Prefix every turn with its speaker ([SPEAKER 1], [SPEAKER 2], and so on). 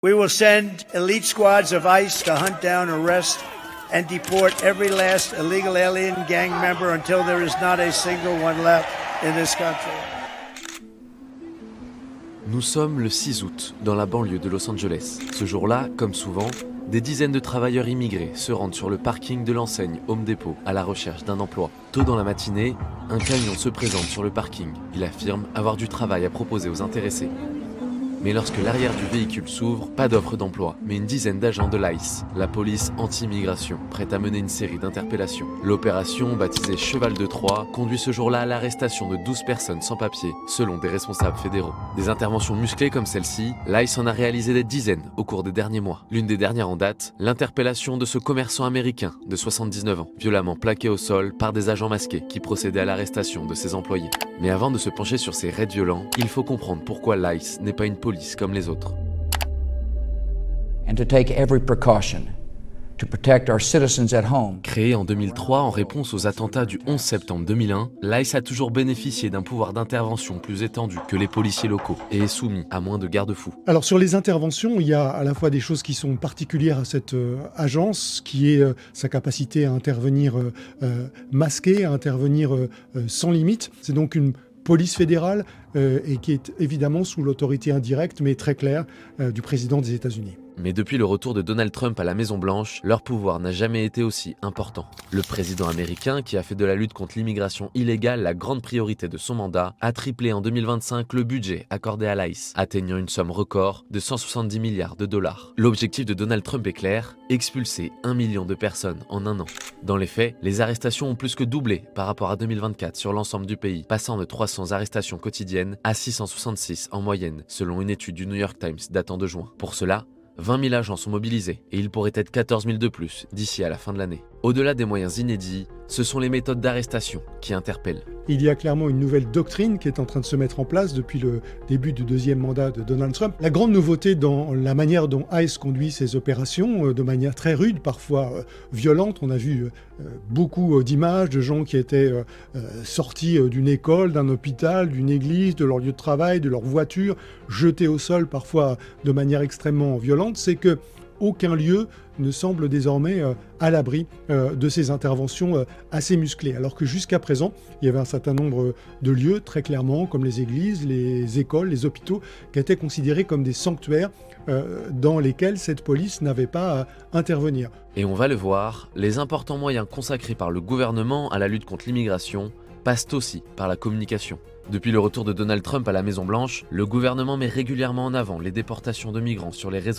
[SPEAKER 1] We will send elite squads of ICE to hunt down, arrest, and deport every last illegal alien gang member until there is not a single one left in this country.
[SPEAKER 2] Nous sommes le 6 août, dans la banlieue de Los Angeles. Ce jour-là, comme souvent, des dizaines de travailleurs immigrés se rendent sur le parking de l'enseigne Home Depot à la recherche d'un emploi. Tôt dans la matinée, un camion se présente sur le parking. Il affirme avoir du travail à proposer aux intéressés. Mais lorsque l'arrière du véhicule s'ouvre, pas d'offre d'emploi, mais une dizaine d'agents de l'ICE, la police anti-immigration, prête à mener une série d'interpellations. L'opération, baptisée Cheval de Troie, conduit ce jour-là à l'arrestation de 12 personnes sans papier, selon des responsables fédéraux. Des interventions musclées comme celle-ci, l'ICE en a réalisé des dizaines au cours des derniers mois. L'une des dernières en date, l'interpellation de ce commerçant américain de 79 ans, violemment plaqué au sol par des agents masqués qui procédaient à l'arrestation de ses employés. Mais avant de se pencher sur ces raids violents, il faut comprendre pourquoi l'ICE n'est pas une police comme les autres.
[SPEAKER 3] And to take every precaution to protect our citizens at home.
[SPEAKER 2] Créée en 2003 en réponse aux attentats du 11 septembre 2001, l'ICE a toujours bénéficié d'un pouvoir d'intervention plus étendu que les policiers locaux et est soumis à moins de garde-fous.
[SPEAKER 4] Alors sur les interventions, il y a à la fois des choses qui sont particulières à cette agence, qui est sa capacité à intervenir masquée, à intervenir sans limite. C'est donc une police fédérale et qui est évidemment sous l'autorité indirecte mais très claire du président des États-Unis.
[SPEAKER 2] Mais depuis le retour de Donald Trump à la Maison-Blanche, leur pouvoir n'a jamais été aussi important. Le président américain, qui a fait de la lutte contre l'immigration illégale la grande priorité de son mandat, a triplé en 2025 le budget accordé à l'ICE, atteignant une somme record de 170 milliards de dollars. L'objectif de Donald Trump est clair, expulser 1 million de personnes en un an. Dans les faits, les arrestations ont plus que doublé par rapport à 2024 sur l'ensemble du pays, passant de 300 arrestations quotidiennes à 666 en moyenne, selon une étude du New York Times datant de juin. Pour cela, 20 000 agents sont mobilisés et il pourrait être 14 000 de plus d'ici à la fin de l'année. Au-delà des moyens inédits, ce sont les méthodes d'arrestation qui interpellent.
[SPEAKER 4] Il y a clairement une nouvelle doctrine qui est en train de se mettre en place depuis le début du deuxième mandat de Donald Trump. La grande nouveauté dans la manière dont ICE conduit ses opérations, de manière très rude, parfois violente. On a vu beaucoup d'images de gens qui étaient sortis d'une école, d'un hôpital, d'une église, de leur lieu de travail, de leur voiture, jetés au sol parfois de manière extrêmement violente. C'est que aucun lieu ne semble désormais à l'abri de ces interventions assez musclées. Alors que jusqu'à présent, il y avait un certain nombre de lieux, très clairement, comme les églises, les écoles, les hôpitaux, qui étaient considérés comme des sanctuaires dans lesquels cette police n'avait pas à intervenir.
[SPEAKER 2] Et on va le voir, les importants moyens consacrés par le gouvernement à la lutte contre l'immigration passent aussi par la communication. Depuis le retour de Donald Trump à la Maison-Blanche, le gouvernement met régulièrement en avant les déportations de migrants sur les réseaux